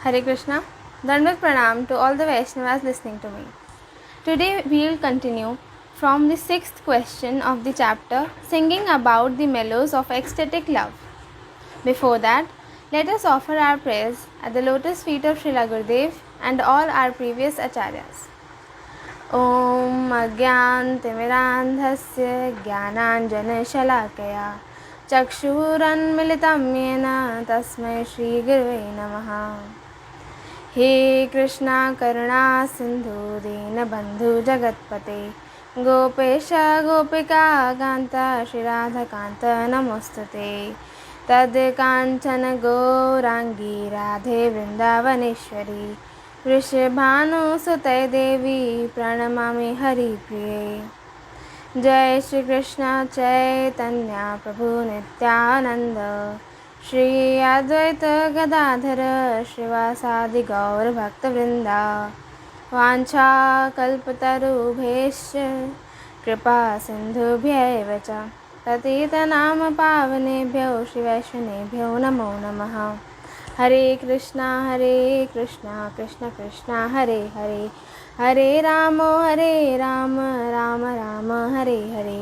Hare Krishna. Dandavat Pranam to all the Vaishnavas listening to me. Today we will continue from the 6th question of the chapter Singing about the mellows of ecstatic love. Before that, let us offer our prayers at the lotus feet of Srila Gurudev and all our previous acharyas. Om Agyantimirandhasya Jnananjanashalakaya Chakshurunmilitam Yena Tasmai Shri Gurave Namaha. हे कृष्णा करुणा सिंधु दीनबंधु जगत्पते गोपेश गोपिका कांत श्री राधा कांत नमोस्तुते तद्कांचन गौरांगी राधे वृंदावनेश्वरी वृषभानुसुते देवी प्रणमामि हरिप्रिये जय श्री कृष्ण चैतन्य प्रभु नित्यानंद श्री अद्वैत गदाधर श्रीवासादि गौर भक्तवृंदा वांछा कल्पतरुभ्यश्च कृपा सिंधुभ्यैव च पतितनाम पावनेभ्यो श्रीवैष्णवेभ्यो नमो नमः। हरे Krishna Krishna Krishna Hare Hare Hare Ram Ram Ram Hare Hare.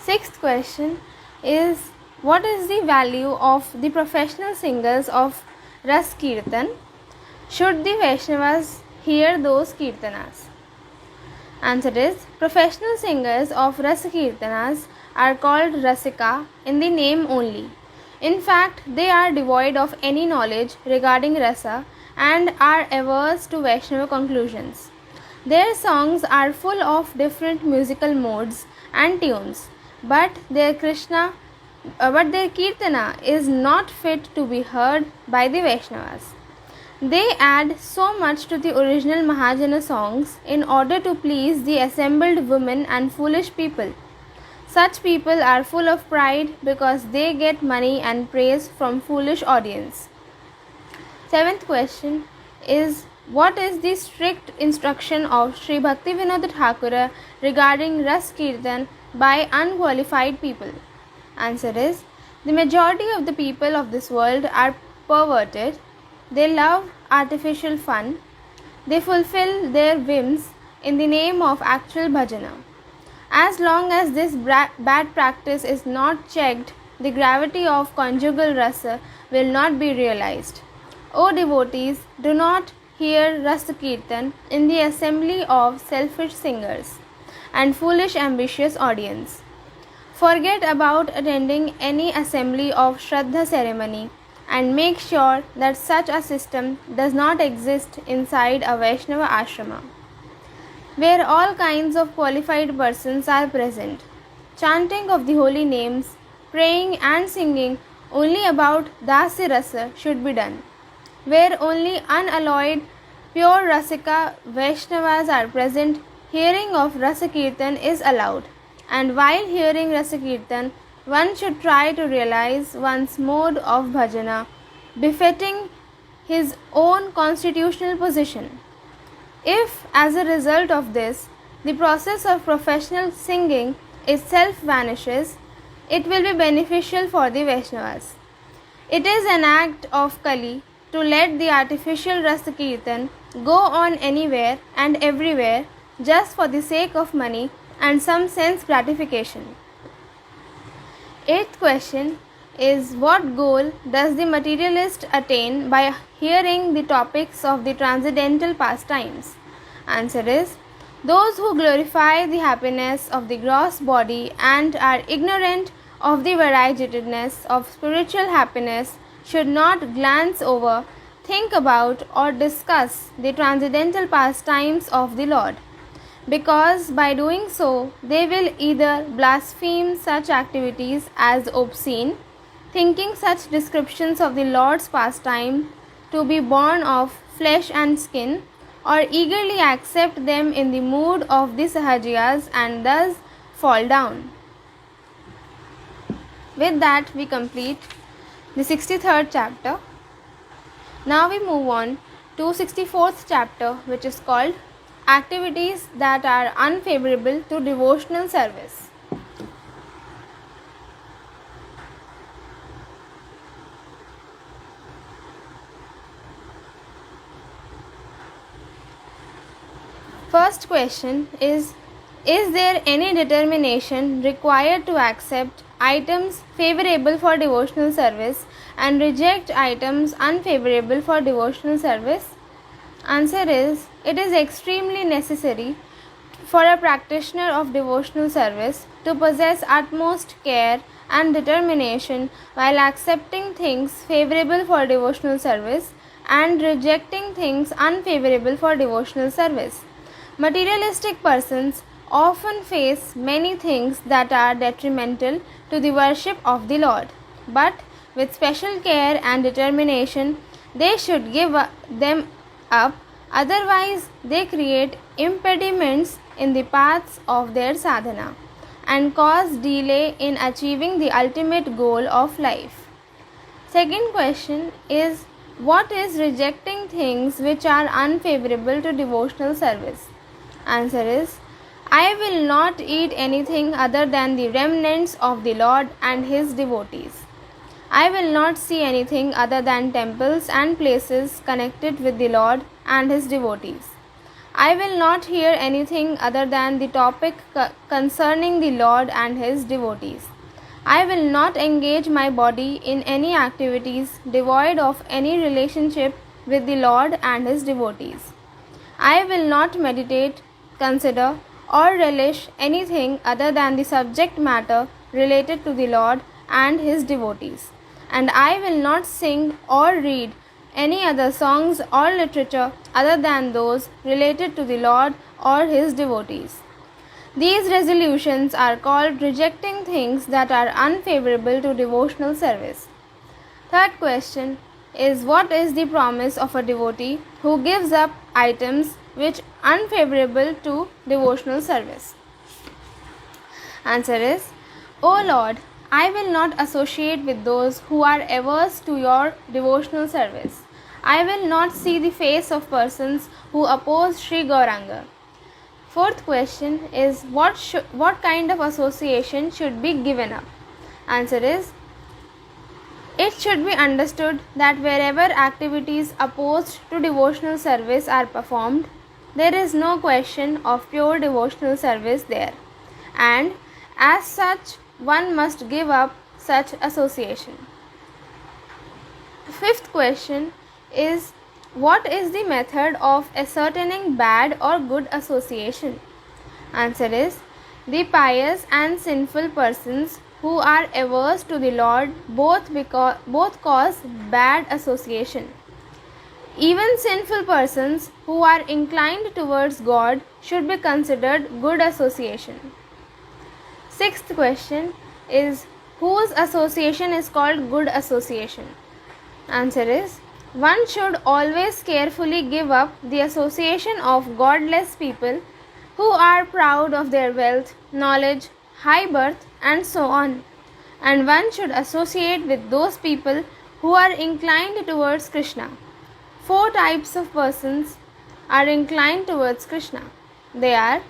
Sixth question is, what is the value of the professional singers of Ras Kirtan? Should the Vaishnavas hear those Kirtanas? Answer is, professional singers of Ras Kirtanas are called Rasika in the name only. In fact, they are devoid of any knowledge regarding Rasa and are averse to Vaishnava conclusions. Their songs are full of different musical modes and tunes. But their Kirtana is not fit to be heard by the Vaishnavas. They add so much to the original Mahajana songs in order to please the assembled women and foolish people. Such people are full of pride because they get money and praise from foolish audience. Seventh question is, what is the strict instruction of Sri Bhaktivinoda Thakura regarding Ras Kirtan by unqualified people? Answer is, the majority of the people of this world are perverted. They love artificial fun. They fulfill their whims in the name of actual bhajana. As long as this bad practice is not checked, the gravity of conjugal rasa will not be realized. O devotees, do not hear Rasa Kirtan in the assembly of selfish singers and foolish ambitious audience. Forget about attending any assembly of Shraddha ceremony and make sure that such a system does not exist inside a Vaishnava ashrama, where all kinds of qualified persons are present. Chanting of the holy names, praying and singing only about Dasi Rasa should be done, where only unalloyed pure Rasika Vaishnavas are present. Hearing of Rasa Kirtan is allowed, and while hearing Rasa Kirtan, one should try to realize one's mode of bhajana befitting his own constitutional position. If, as a result of this, the process of professional singing itself vanishes, it will be beneficial for the Vaishnavas. It is an act of Kali to let the artificial Rasa Kirtan go on anywhere and everywhere just for the sake of money and some sense gratification. Eighth question is, what goal does the materialist attain by hearing the topics of the transcendental pastimes? Answer is, those who glorify the happiness of the gross body and are ignorant of the variegatedness of spiritual happiness should not glance over, think about or discuss the transcendental pastimes of the Lord, because by doing so they will either blaspheme such activities as obscene, thinking such descriptions of the Lord's pastime to be born of flesh and skin, or eagerly accept them in the mood of the Sahajiyas and thus fall down. With that we complete the 63rd chapter. Now we move on to 64th chapter, which is called Activities that are unfavorable to devotional service. First question is there any determination required to accept items favorable for devotional service and reject items unfavorable for devotional service? Answer is, it is extremely necessary for a practitioner of devotional service to possess utmost care and determination while accepting things favorable for devotional service and rejecting things unfavorable for devotional service. Materialistic persons often face many things that are detrimental to the worship of the Lord, but with special care and determination, they should give them up, otherwise, they create impediments in the paths of their sadhana and cause delay in achieving the ultimate goal of life. Second question is, what is rejecting things which are unfavorable to devotional service? Answer is, I will not eat anything other than the remnants of the Lord and His devotees. I will not see anything other than temples and places connected with the Lord and His devotees. I will not hear anything other than the topic concerning the Lord and His devotees. I will not engage my body in any activities devoid of any relationship with the Lord and His devotees. I will not meditate, consider, or relish anything other than the subject matter related to the Lord and His devotees. And I will not sing or read any other songs or literature other than those related to the Lord or His devotees. These resolutions are called rejecting things that are unfavorable to devotional service. Third question is, what is the promise of a devotee who gives up items which are unfavorable to devotional service? Answer is, O Lord, I will not associate with those who are averse to your devotional service. I will not see the face of persons who oppose Sri Gauranga. Fourth question is, what kind of association should be given up? Answer is, it should be understood that wherever activities opposed to devotional service are performed, there is no question of pure devotional service there, and as such, one must give up such association. Fifth question is, what is the method of ascertaining bad or good association? Answer is, the pious and sinful persons who are averse to the Lord both cause bad association. Even sinful persons who are inclined towards God should be considered good association. Sixth question is, whose association is called good association? Answer is, one should always carefully give up the association of godless people who are proud of their wealth, knowledge, high birth, and so on. And one should associate with those people who are inclined towards Krishna. 4 types of persons are inclined towards Krishna. They are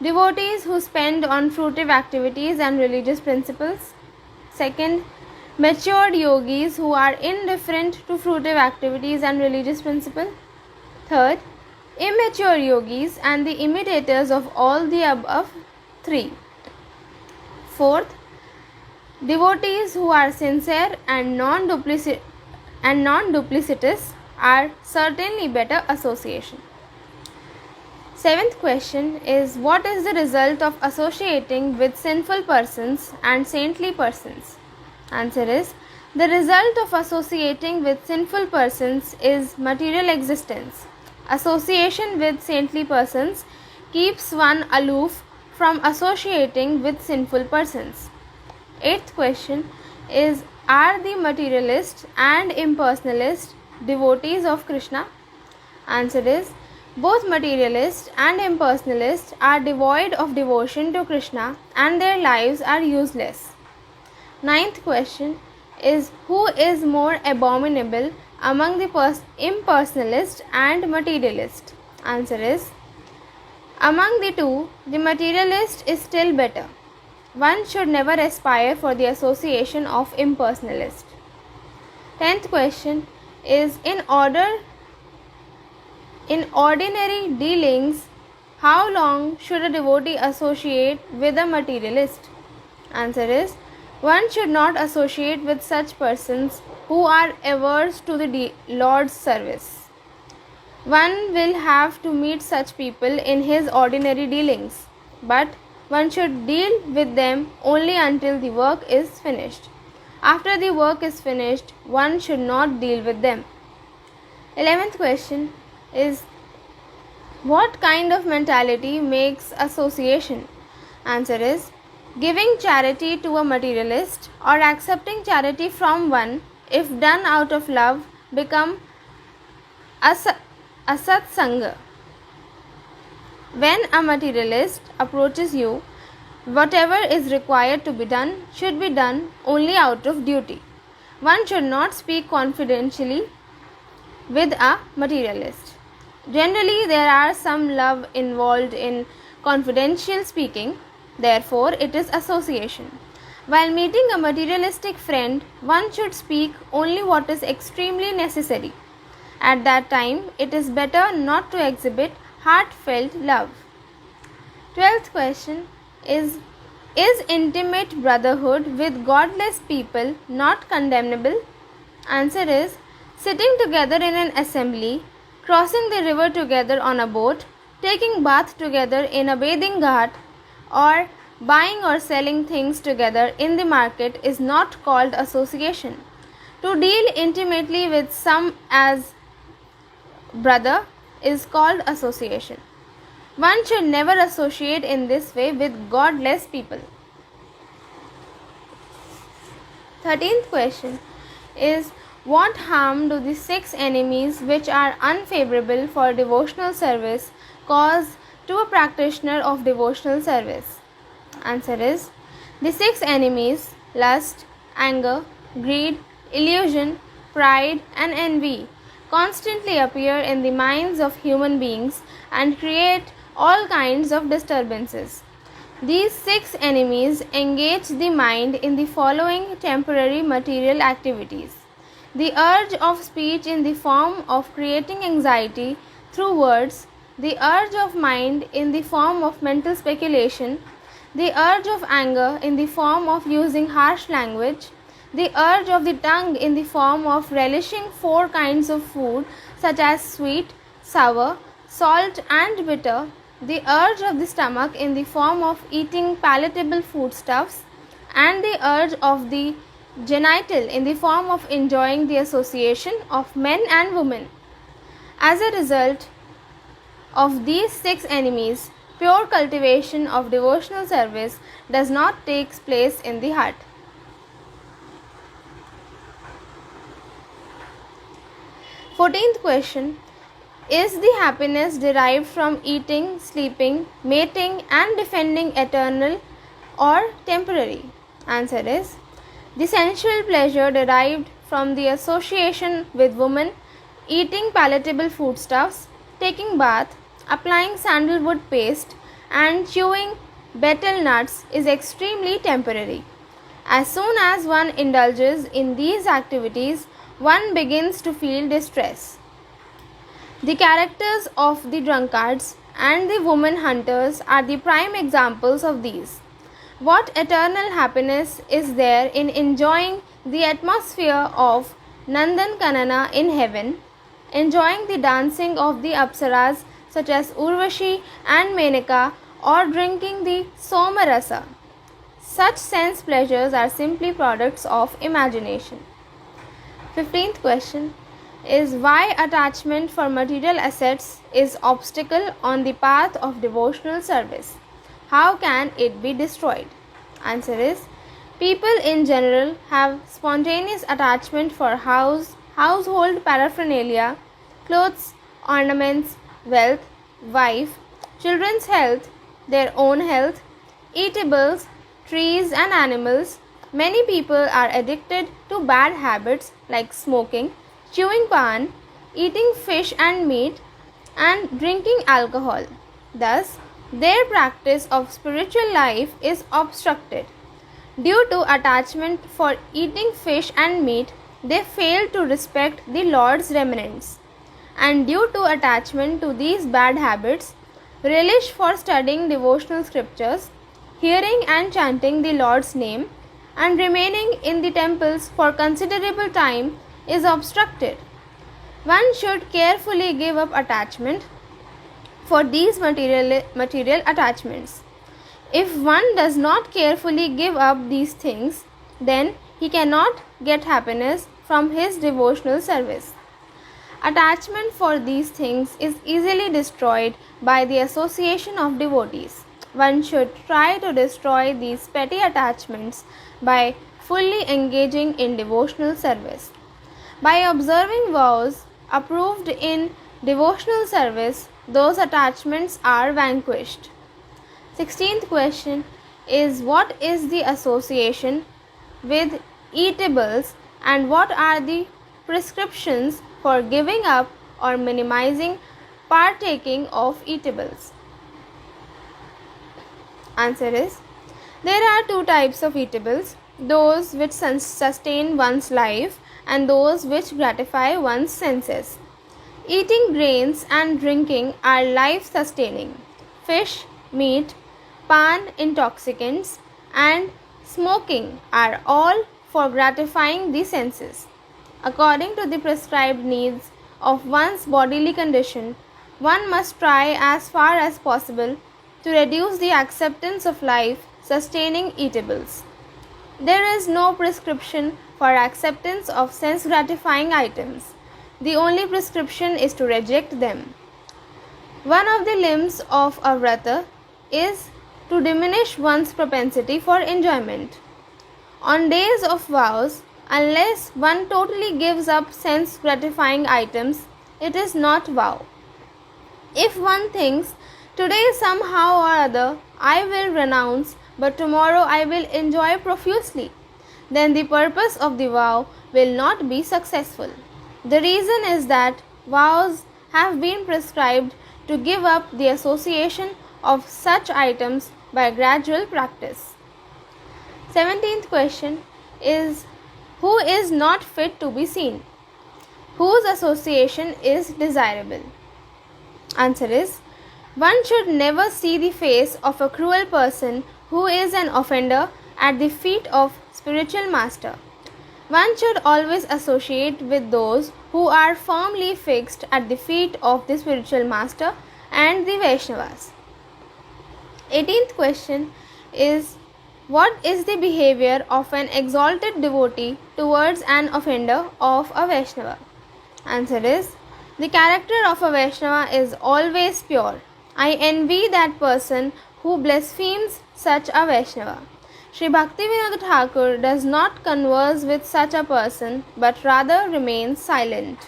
devotees who spend on fruitive activities and religious principles. Second, matured yogis who are indifferent to fruitive activities and religious principle. Third, immature yogis and the imitators of all the above 3. Fourth, devotees who are sincere and non-duplicitous are certainly better association. Seventh question is, what is the result of associating with sinful persons and saintly persons? Answer is, the result of associating with sinful persons is material existence. Association with saintly persons keeps one aloof from associating with sinful persons. Eighth question is, are the materialist and impersonalist devotees of Krishna? Answer is, both materialist and impersonalist are devoid of devotion to Krishna and their lives are useless. Ninth question is, who is more abominable among the impersonalist and materialist? Answer is, among the two, the materialist is still better. One should never aspire for the association of impersonalist. 10th question is, in ordinary dealings, How long should a devotee associate with a materialist? Answer is, one should not associate with such persons who are averse to the Lord's service. One will have to meet such people in his ordinary dealings, but one should deal with them only until the work is finished. After the work is finished, one should not deal with them. 11th question is, what kind of mentality makes association? Answer is, giving charity to a materialist or accepting charity from one, if done out of love, become asat sangha. When a materialist approaches you, whatever is required to be done should be done only out of duty. One should not speak confidentially with a materialist. Generally, there are some love involved in confidential speaking, therefore, it is association. While meeting a materialistic friend, one should speak only what is extremely necessary. At that time, it is better not to exhibit heartfelt love. 12th question is intimate brotherhood with godless people not condemnable? Answer is, sitting together in an assembly, crossing the river together on a boat, taking bath together in a bathing ghat, or buying or selling things together in the market is not called association. To deal intimately with some as brother is called association. One should never associate in this way with godless people. 13th question is, what harm do the 6 enemies which are unfavorable for devotional service cause to a practitioner of devotional service? Answer is, the 6 enemies, lust, anger, greed, illusion, pride and envy, constantly appear in the minds of human beings and create all kinds of disturbances. These 6 enemies engage the mind in the following temporary material activities: the urge of speech in the form of creating anxiety through words, the urge of mind in the form of mental speculation, the urge of anger in the form of using harsh language, the urge of the tongue in the form of relishing 4 kinds of food such as sweet, sour, salt and bitter, the urge of the stomach in the form of eating palatable foodstuffs, and the urge of the genital in the form of enjoying the association of men and women. As a result of these 6 enemies, pure cultivation of devotional service does not take place in the heart. 14th question, is the happiness derived from eating, sleeping, mating and defending eternal or temporary? Answer is, the sensual pleasure derived from the association with women, eating palatable foodstuffs, taking bath, applying sandalwood paste and chewing betel nuts is extremely temporary. As soon as one indulges in these activities, one begins to feel distress. The characters of the drunkards and the woman hunters are the prime examples of these. What eternal happiness is there in enjoying the atmosphere of Nandan Kanana in heaven, enjoying the dancing of the Apsaras such as Urvashi and Menaka, or drinking the Somarasa? Such sense pleasures are simply products of imagination. 15th question is, why attachment for material assets is obstacle on the path of devotional service? How can it be destroyed? Answer is, people in general have spontaneous attachment for household paraphernalia, clothes, ornaments, wealth, wife, children's health, their own health, eatables, trees and animals. Many people are addicted to bad habits like smoking, chewing pan, eating fish and meat, and drinking alcohol. Thus, their practice of spiritual life is obstructed. Due to attachment for eating fish and meat, they fail to respect the Lord's remnants. And due to attachment to these bad habits, relish for studying devotional scriptures, hearing and chanting the Lord's name, and remaining in the temples for considerable time is obstructed. One should carefully give up attachment for these material attachments. If one does not carefully give up these things, then he cannot get happiness from his devotional service. Attachment for these things is easily destroyed by the association of devotees. One should try to destroy these petty attachments by fully engaging in devotional service. By observing vows approved in devotional service, those attachments are vanquished. 16th question is, what is the association with eatables and what are the prescriptions for giving up or minimizing partaking of eatables? Answer is, there are two types of eatables, those which sustain one's life and those which gratify one's senses. Eating grains and drinking are life-sustaining. Fish, meat, pan intoxicants and smoking are all for gratifying the senses. According to the prescribed needs of one's bodily condition, one must try as far as possible to reduce the acceptance of life-sustaining eatables. There is no prescription for acceptance of sense-gratifying items. The only prescription is to reject them. One of the limbs of a vrata is to diminish one's propensity for enjoyment. On days of vows, unless one totally gives up sense-gratifying items, it is not vow. If one thinks, today somehow or other I will renounce, but tomorrow I will enjoy profusely, then the purpose of the vow will not be successful. The reason is that vows have been prescribed to give up the association of such items by gradual practice. 17th question is, who is not fit to be seen? Whose association is desirable? Answer is, one should never see the face of a cruel person who is an offender at the feet of spiritual master. One should always associate with those who are firmly fixed at the feet of the spiritual master and the Vaishnavas. 18th question is, what is the behavior of an exalted devotee towards an offender of a Vaishnava? Answer is, the character of a Vaishnava is always pure. I envy that person who blasphemes such a Vaishnava. Sri Bhaktivinoda Thakur does not converse with such a person but rather remains silent.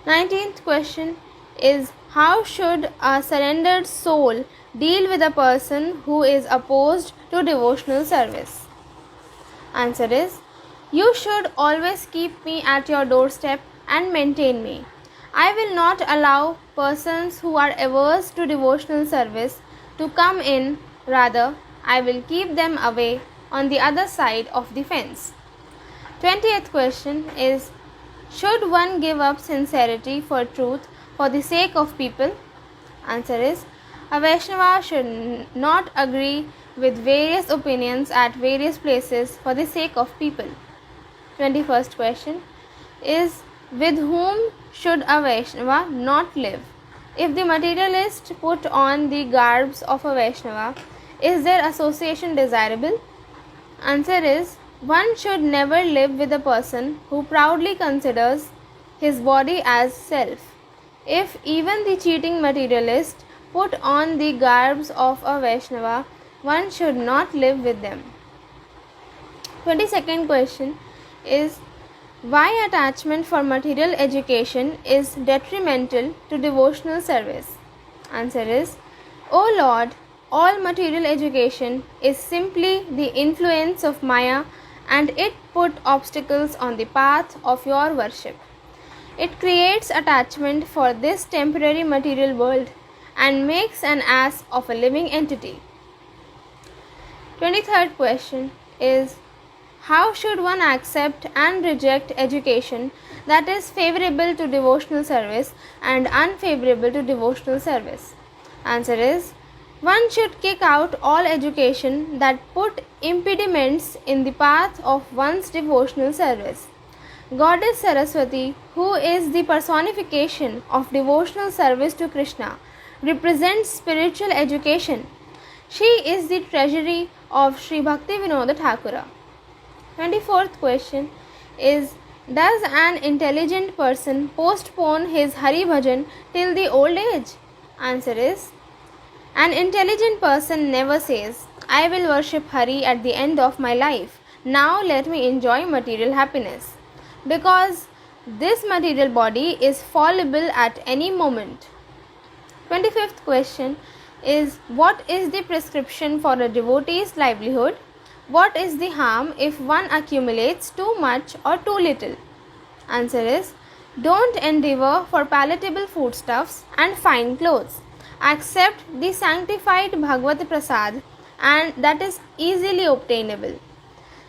19th question is, how should a surrendered soul deal with a person who is opposed to devotional service? Answer is, you should always keep me at your doorstep and maintain me. I will not allow persons who are averse to devotional service to come in, rather I will keep them away on the other side of the fence. 20th question is, should one give up sincerity for truth for the sake of people? Answer is, a Vaishnava should not agree with various opinions at various places for the sake of people. 21st question is, with whom should a Vaishnava not live? If the materialist put on the garbs of a Vaishnava, is their association desirable? Answer is, one should never live with a person who proudly considers his body as self. If even the cheating materialist put on the garbs of a Vaishnava, one should not live with them. 22nd question is, why attachment for material education is detrimental to devotional service? Answer is, O Lord, all material education is simply the influence of Maya and it put obstacles on the path of your worship. It creates attachment for this temporary material world and makes an ass of a living entity. 23rd question is, how should one accept and reject education that is favorable to devotional service and unfavorable to devotional service? Answer is, one should kick out all education that put impediments in the path of one's devotional service. Goddess Saraswati, who is the personification of devotional service to Krishna, represents spiritual education. She is the treasury of Sri Bhakti Vinoda Thakura. 24th question is, does an intelligent person postpone his Hari Bhajan till the old age? Answer is, an intelligent person never says, I will worship Hari at the end of my life. Now let me enjoy material happiness. Because this material body is fallible at any moment. 25th question is, what is the prescription for a devotee's livelihood? What is the harm if one accumulates too much or too little? Answer is, don't endeavor for palatable foodstuffs and fine clothes. Accept the sanctified Bhagavad Prasad, and that is easily obtainable.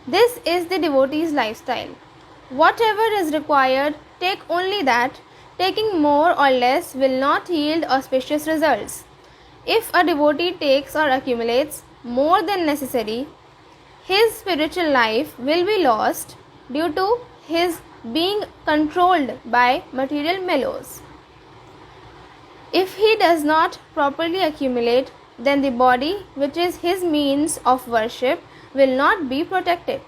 This is the devotee's lifestyle. Whatever is required, take only that. Taking more or less will not yield auspicious results. If a devotee takes or accumulates more than necessary, his spiritual life will be lost due to his being controlled by material mellows. If he does not properly accumulate, then the body, which is his means of worship, will not be protected.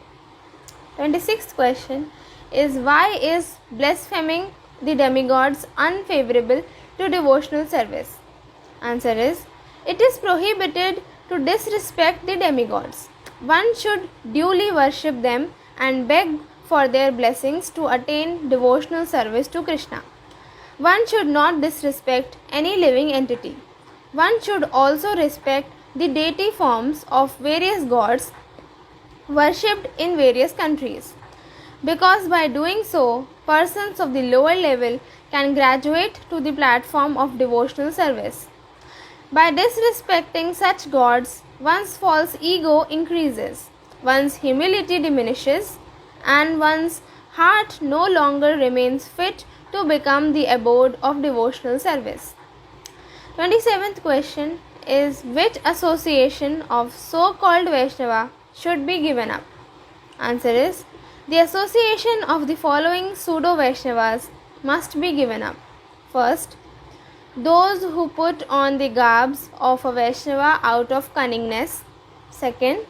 26th question is, why is blaspheming the demigods unfavorable to devotional service? Answer is, it is prohibited to disrespect the demigods. One should duly worship them and beg for their blessings to attain devotional service to Krishna. One should not disrespect any living entity. One should also respect the deity forms of various gods worshipped in various countries, because by doing so, persons of the lower level can graduate to the platform of devotional service. By disrespecting such gods, one's false ego increases, one's humility diminishes, and one's heart no longer remains fit to become the abode of devotional service. 27th question is, which association of so-called Vaishnava should be given up? Answer is, the association of the following pseudo-Vaishnavas must be given up. First, those who put on the garbs of a Vaishnava out of cunningness. Second,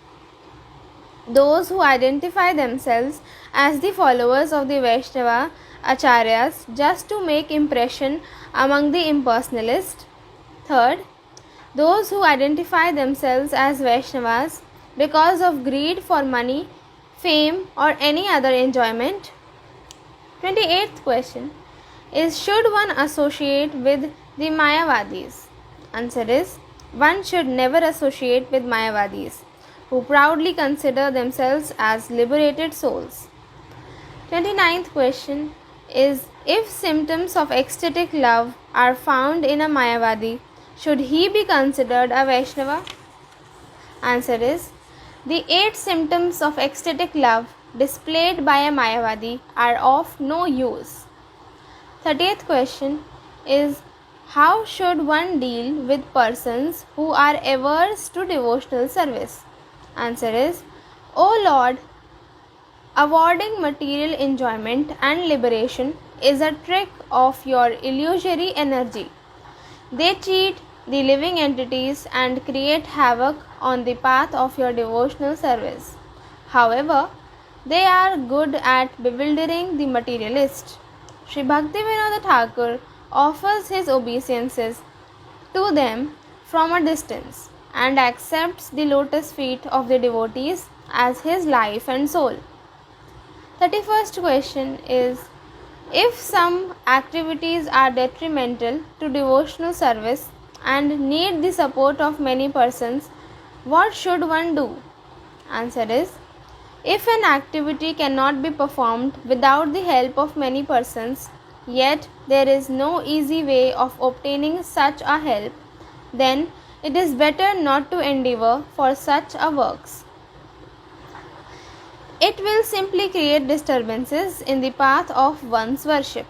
those who identify themselves as the followers of the Vaishnava Acharyas just to make impression among the impersonalists. Third, those who identify themselves as Vaishnavas because of greed for money, fame, or any other enjoyment. 28th question is, should one associate with the Mayavadis? Answer is, one should never associate with Mayavadis, who proudly consider themselves as liberated souls. 29th question is, if symptoms of ecstatic love are found in a Mayavadi, should he be considered a Vaishnava? Answer is, the 8 symptoms of ecstatic love displayed by a Mayavadi are of no use. 30th question is, how should one deal with persons who are averse to devotional service? Answer is, O Lord, awarding material enjoyment and liberation is a trick of your illusory energy. They cheat the living entities and create havoc on the path of your devotional service. However, they are good at bewildering the materialist. Sri Bhakti Vinoda Thakur offers his obeisances to them from a distance and accepts the lotus feet of the devotees as his life and soul. 31st question is, if some activities are detrimental to devotional service and need the support of many persons, what should one do? Answer is, if an activity cannot be performed without the help of many persons, yet there is no easy way of obtaining such a help, then it is better not to endeavor for such a works. It will simply create disturbances in the path of one's worship.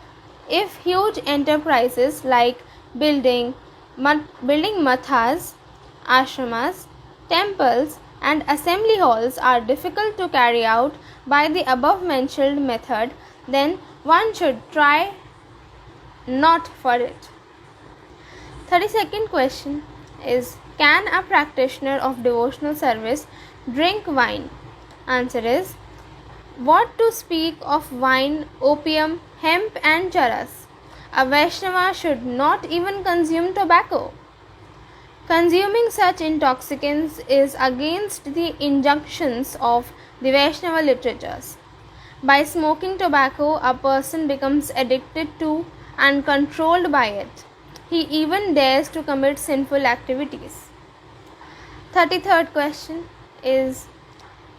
If huge enterprises like building, Building mathas, ashramas, temples, and assembly halls are difficult to carry out by the above mentioned method, then one should try not for it. 32nd question is, can a practitioner of devotional service drink wine? Answer is, what to speak of wine, opium, hemp and charas? A Vaishnava should not even consume tobacco. Consuming such intoxicants is against the injunctions of the Vaishnava literatures. By smoking tobacco, a person becomes addicted to and controlled by it. He even dares to commit sinful activities. 33rd question is,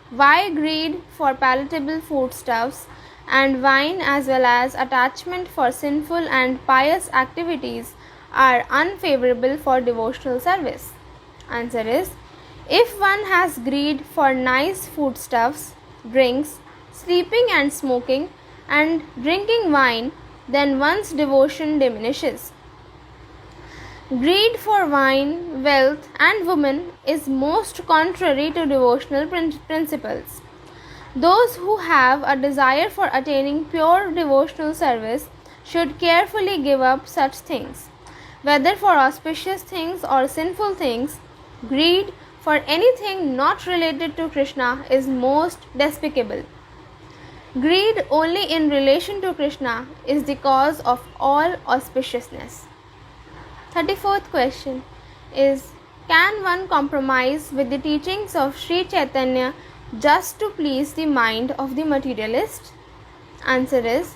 why greed for palatable foodstuffs and wine as well as attachment for sinful and pious activities are unfavorable for devotional service? Answer is, if one has greed for nice foodstuffs, drinks, sleeping and smoking, and drinking wine, then one's devotion diminishes. Greed for wine, wealth, and women is most contrary to devotional principles. Those who have a desire for attaining pure devotional service should carefully give up such things. Whether for auspicious things or sinful things, greed for anything not related to Krishna is most despicable. Greed only in relation to Krishna is the cause of all auspiciousness. 34th question is, can one compromise with the teachings of Sri Chaitanya just to please the mind of the materialist? Answer is,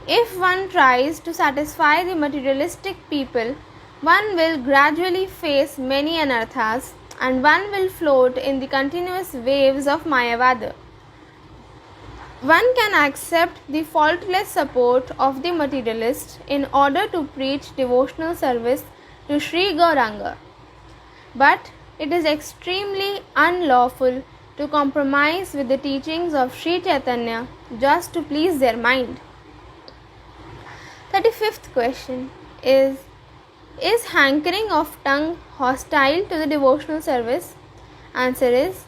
if one tries to satisfy the materialistic people, one will gradually face many anarthas and one will float in the continuous waves of Mayavada. One can accept the faultless support of the materialist in order to preach devotional service to Sri Gauranga, but it is extremely unlawful to compromise with the teachings of Sri Chaitanya just to please their mind. 35th question is hankering of tongue hostile to the devotional service? Answer is,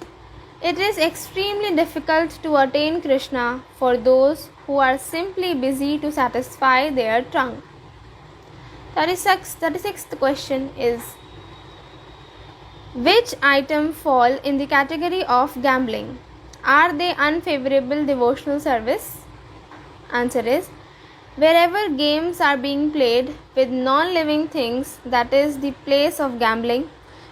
it is extremely difficult to attain Krishna for those who are simply busy to satisfy their tongue. 36th question is, which item fall in the category of gambling? Are they unfavorable devotional service? Answer is, wherever games are being played with non-living things, that is the place of gambling,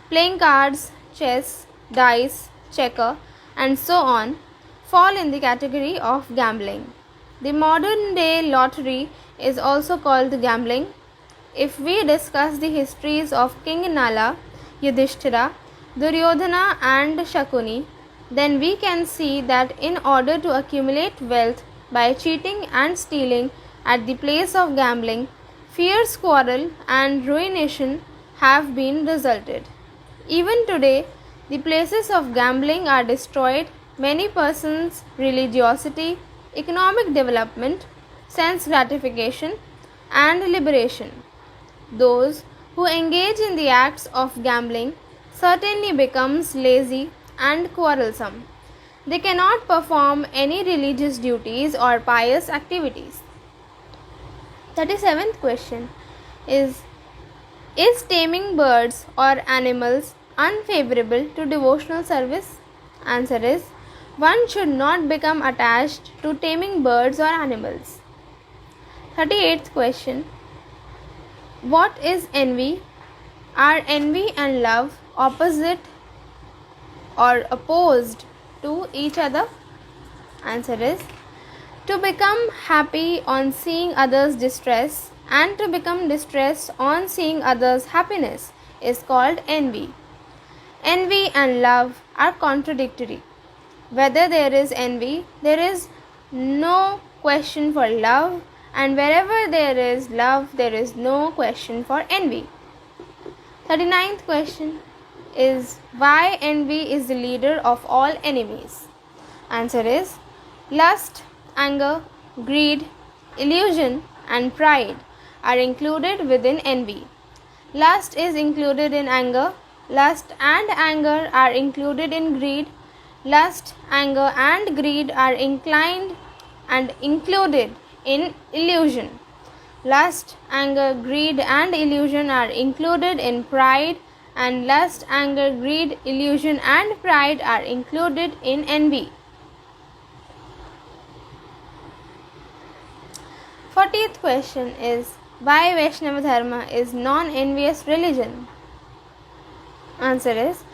playing cards, chess, dice, checker, and so on, fall in the category of gambling. The modern day lottery is also called gambling. If we discuss the histories of King Nala, Yudhishthira, Duryodhana and Shakuni, then we can see that in order to accumulate wealth by cheating and stealing at the place of gambling, fierce quarrel and ruination have been resulted. Even today, the places of gambling are destroyed. Many persons' religiosity, economic development, sense gratification, and liberation. Those who engage in the acts of gambling certainly becomes lazy and quarrelsome. They cannot perform any religious duties or pious activities. 37th question is taming birds or animals unfavorable to devotional service? Answer is, one should not become attached to taming birds or animals. 38th question, what is envy? Are envy and love opposite or opposed to each other? Answer is, to become happy on seeing others' distress and to become distressed on seeing others' happiness is called envy. Envy and love are contradictory. Whether there is envy, there is no question for love, and wherever there is love, there is no question for envy. 39th question is, why envy is the leader of all enemies? Answer is, lust, anger, greed, illusion, and pride are included within envy. Lust is included in anger. Lust and anger are included in greed. Lust, anger, and greed are inclined and included in illusion. Lust, anger, greed, and illusion are included in pride, and lust, anger, greed, illusion, and pride are included in envy. 40th question is, why Vaishnava Dharma is non-envious religion? Answer is,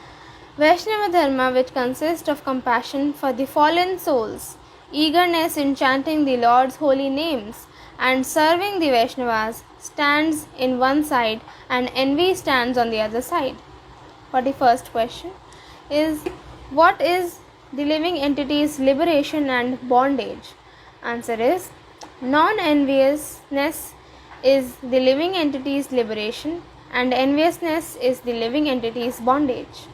Vaishnava Dharma, which consists of compassion for the fallen souls, eagerness in chanting the Lord's holy names, and serving the Vaishnavas, stands in one side and envy stands on the other side. 41st question is, what is the living entity's liberation and bondage? Answer is, non-enviousness is the living entity's liberation and enviousness is the living entity's bondage.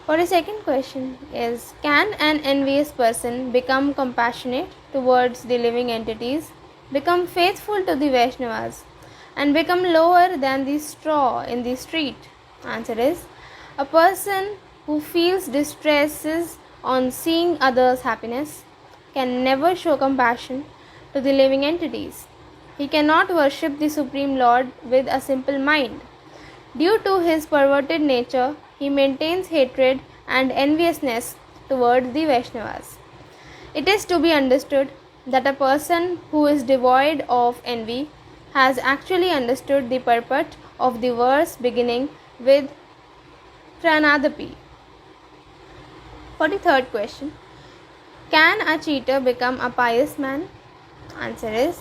42nd question is, can an envious person become compassionate towards the living entities, become faithful to the Vaishnavas, and become lower than the straw in the street? Answer is, a person who feels distresses on seeing others' happiness can never show compassion to the living entities. He cannot worship the Supreme Lord with a simple mind. Due to his perverted nature, he maintains hatred and enviousness towards the Vaishnavas. It is to be understood that a person who is devoid of envy has actually understood the purport of the verse beginning with Pranadapi. 43rd question. Can a cheater become a pious man? Answer is,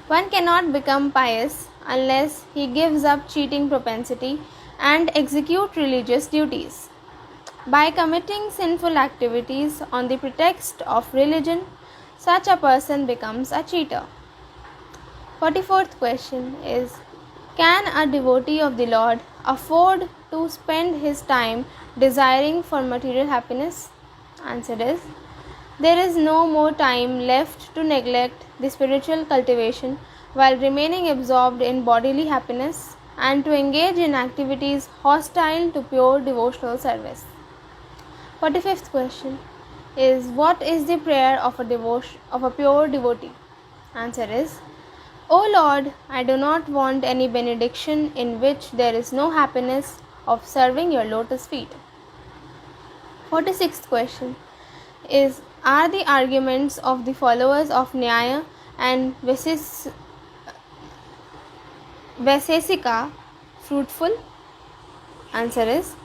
one cannot become pious unless he gives up cheating propensity and execute religious duties. By committing sinful activities on the pretext of religion, such a person becomes a cheater. 44th question is, can a devotee of the Lord afford to spend his time desiring for material happiness? Answer is, there is no more time left to neglect the spiritual cultivation while remaining absorbed in bodily happiness and to engage in activities hostile to pure devotional service. 45th question is, what is the prayer of a pure devotee? Answer is, O Lord, I do not want any benediction in which there is no happiness of serving your lotus feet. 46th question is, are the arguments of the followers of Nyaya and Vaisesika fruitful? Answer is,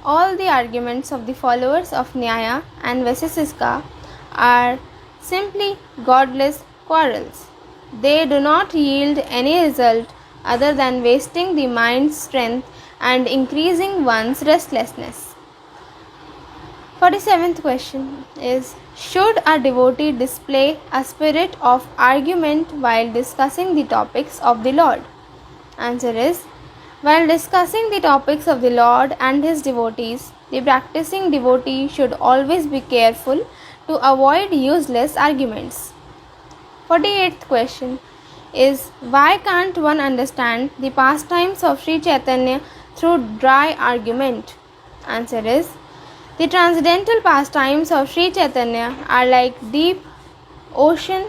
all the arguments of the followers of Nyaya and Vaisesika are simply godless quarrels. They do not yield any result other than wasting the mind's strength and increasing one's restlessness. 47th question is, should a devotee display a spirit of argument while discussing the topics of the Lord? Answer is, while discussing the topics of the Lord and his devotees, the practicing devotee should always be careful to avoid useless arguments. 48th question is, why can't one understand the pastimes of Sri Chaitanya through dry argument? Answer is, the transcendental pastimes of Sri Chaitanya are like deep ocean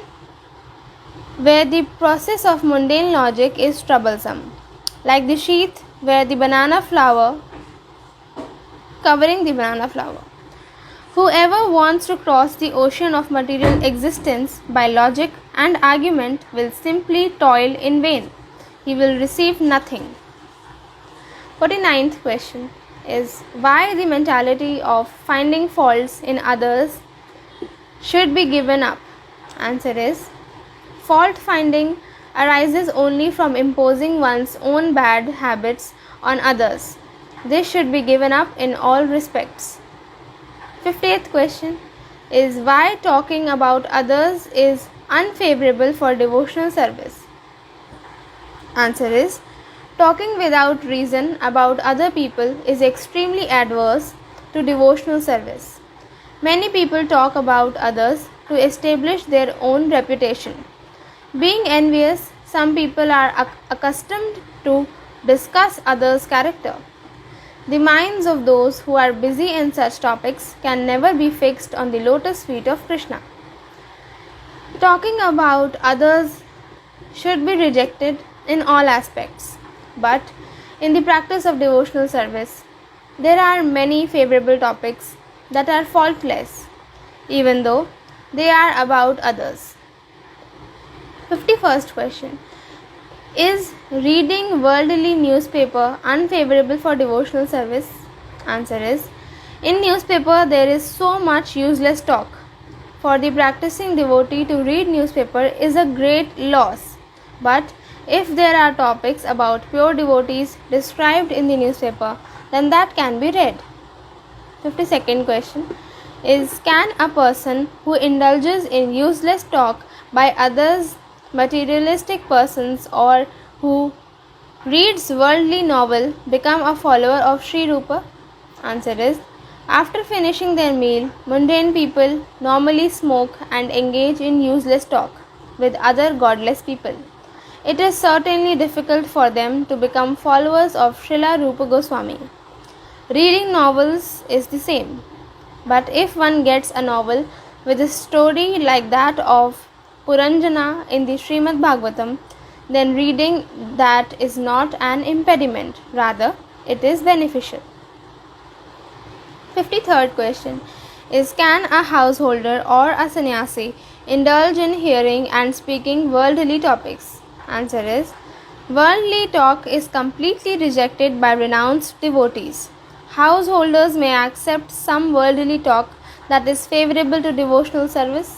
where the process of mundane logic is troublesome, like the sheath where the banana flower covering the banana flower. Whoever wants to cross the ocean of material existence by logic and argument will simply toil in vain. He will receive nothing. 49th question is, why the mentality of finding faults in others should be given up? Answer is, fault finding arises only from imposing one's own bad habits on others. This should be given up in all respects. 50th question is, why talking about others is unfavorable for devotional service? Answer is, talking without reason about other people is extremely adverse to devotional service. Many people talk about others to establish their own reputation. Being envious, some people are accustomed to discuss others' character. The minds of those who are busy in such topics can never be fixed on the lotus feet of Krishna. Talking about others should be rejected in all aspects, but in the practice of devotional service, there are many favorable topics that are faultless, even though they are about others. 51st question. Is reading worldly newspaper unfavorable for devotional service? Answer is, in newspaper there is so much useless talk. For the practicing devotee to read newspaper is a great loss. But if there are topics about pure devotees described in the newspaper, then that can be read. 52nd question is, can a person who indulges in useless talk by others, materialistic persons, or who reads worldly novel become a follower of Sri Rupa? Answer is, after finishing their meal, mundane people normally smoke and engage in useless talk with other godless people. It is certainly difficult for them to become followers of Srila Rupa Goswami. Reading novels is the same, but if one gets a novel with a story like that of Puranjana in the Srimad Bhagavatam, then reading that is not an impediment, rather it is beneficial. 53rd question is, can a householder or a sannyasi indulge in hearing and speaking worldly topics? Answer is, worldly talk is completely rejected by renounced devotees. Householders may accept some worldly talk that is favorable to devotional service.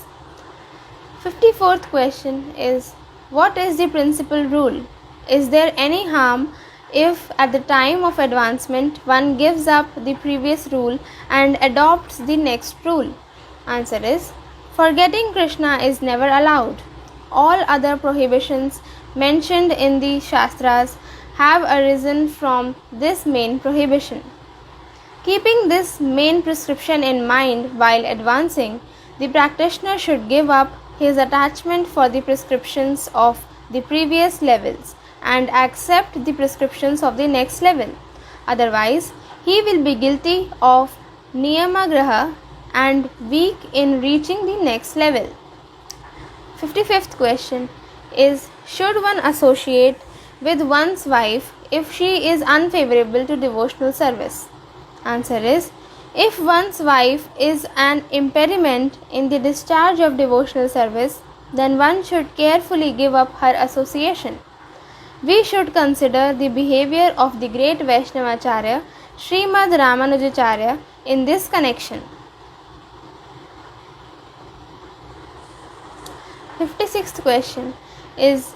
54th question is, what is the principal rule? Is there any harm if at the time of advancement one gives up the previous rule and adopts the next rule? Answer is, forgetting Krishna is never allowed. All other prohibitions mentioned in the Shastras have arisen from this main prohibition. Keeping this main prescription in mind while advancing, the practitioner should give up his attachment for the prescriptions of the previous levels and accept the prescriptions of the next level. Otherwise, he will be guilty of niyamagraha and weak in reaching the next level. 55th question is, should one associate with one's wife if she is unfavorable to devotional service? Answer is, if one's wife is an impediment in the discharge of devotional service, then one should carefully give up her association. We should consider the behavior of the great Vaishnavacharya, Srimad Ramanujacharya, in this connection. 56th question is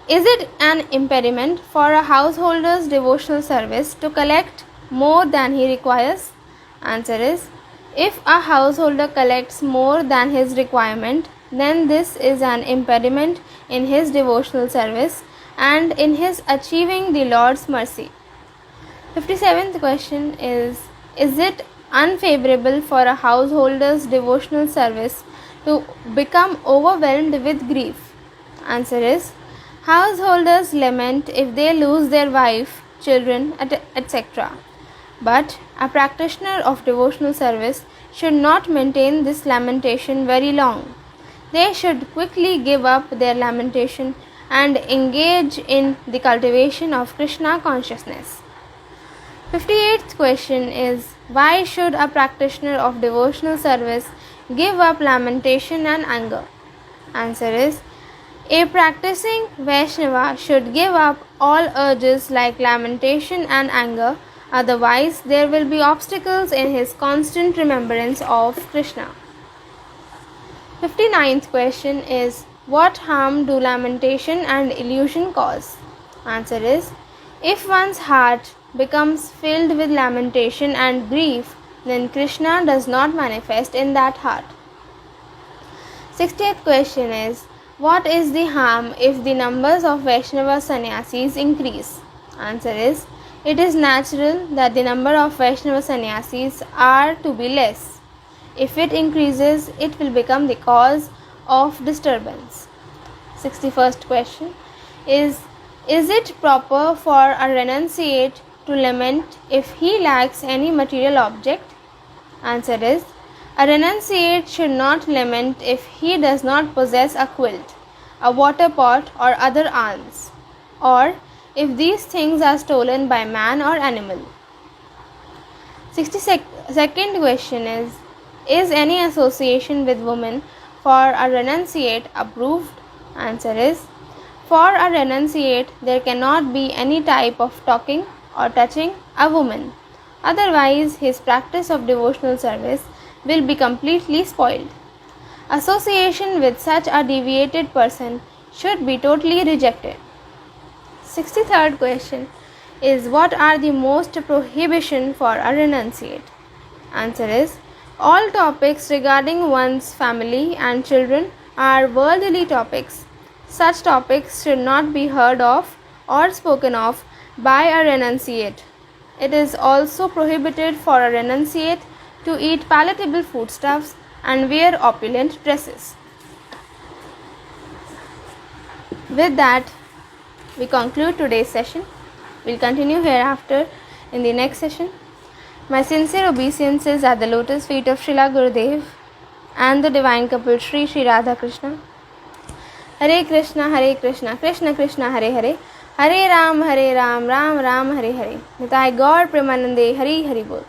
it an impediment for a householder's devotional service to collect more than he requires? Answer is, if a householder collects more than his requirement, then this is an impediment in his devotional service and in his achieving the Lord's mercy. 57th question is it unfavorable for a householder's devotional service to become overwhelmed with grief? Answer is, householders lament if they lose their wife, children, etc. But a practitioner of devotional service should not maintain this lamentation very long. They should quickly give up their lamentation and engage in the cultivation of Krishna consciousness. 58th question is, why should a practitioner of devotional service give up lamentation and anger? Answer is, a practicing Vaishnava should give up all urges like lamentation and anger, otherwise there will be obstacles in his constant remembrance of Krishna. 59th question is, what harm do lamentation and illusion cause? Answer is, if one's heart becomes filled with lamentation and grief, then Krishna does not manifest in that heart. 60th question is, what is the harm if the numbers of Vaishnava sannyasis increase? Answer is, it is natural that the number of Vaishnava sannyasis are to be less. If it increases, it will become the cause of disturbance. 61st question is Is it proper for a renunciate to lament if he lacks any material object? Answer is, a renunciate should not lament if he does not possess a quilt, a water pot, or other alms, or if these things are stolen by man or animal. 62nd question is any association with women for a renunciate approved? Answer is, for a renunciate there cannot be any type of talking or touching a woman, otherwise his practice of devotional service will be completely spoiled. Association with such a deviated person should be totally rejected. 63rd question is, what are the most prohibition for a renunciate? Answer is, all topics regarding one's family and children are worldly topics. Such topics should not be heard of or spoken of by a renunciate. It is also prohibited for a renunciate to eat palatable foodstuffs and wear opulent dresses. With that, we conclude today's session. We'll continue hereafter in the next session. My sincere obeisances at the lotus feet of Srila Gurudev and the divine couple Sri Radha Krishna. Hare Krishna, Krishna Krishna, Hare Hare, Hare Ram, Ram Ram, Hare Hare. Nitai Gaur Premanande, Hari Hari Bol.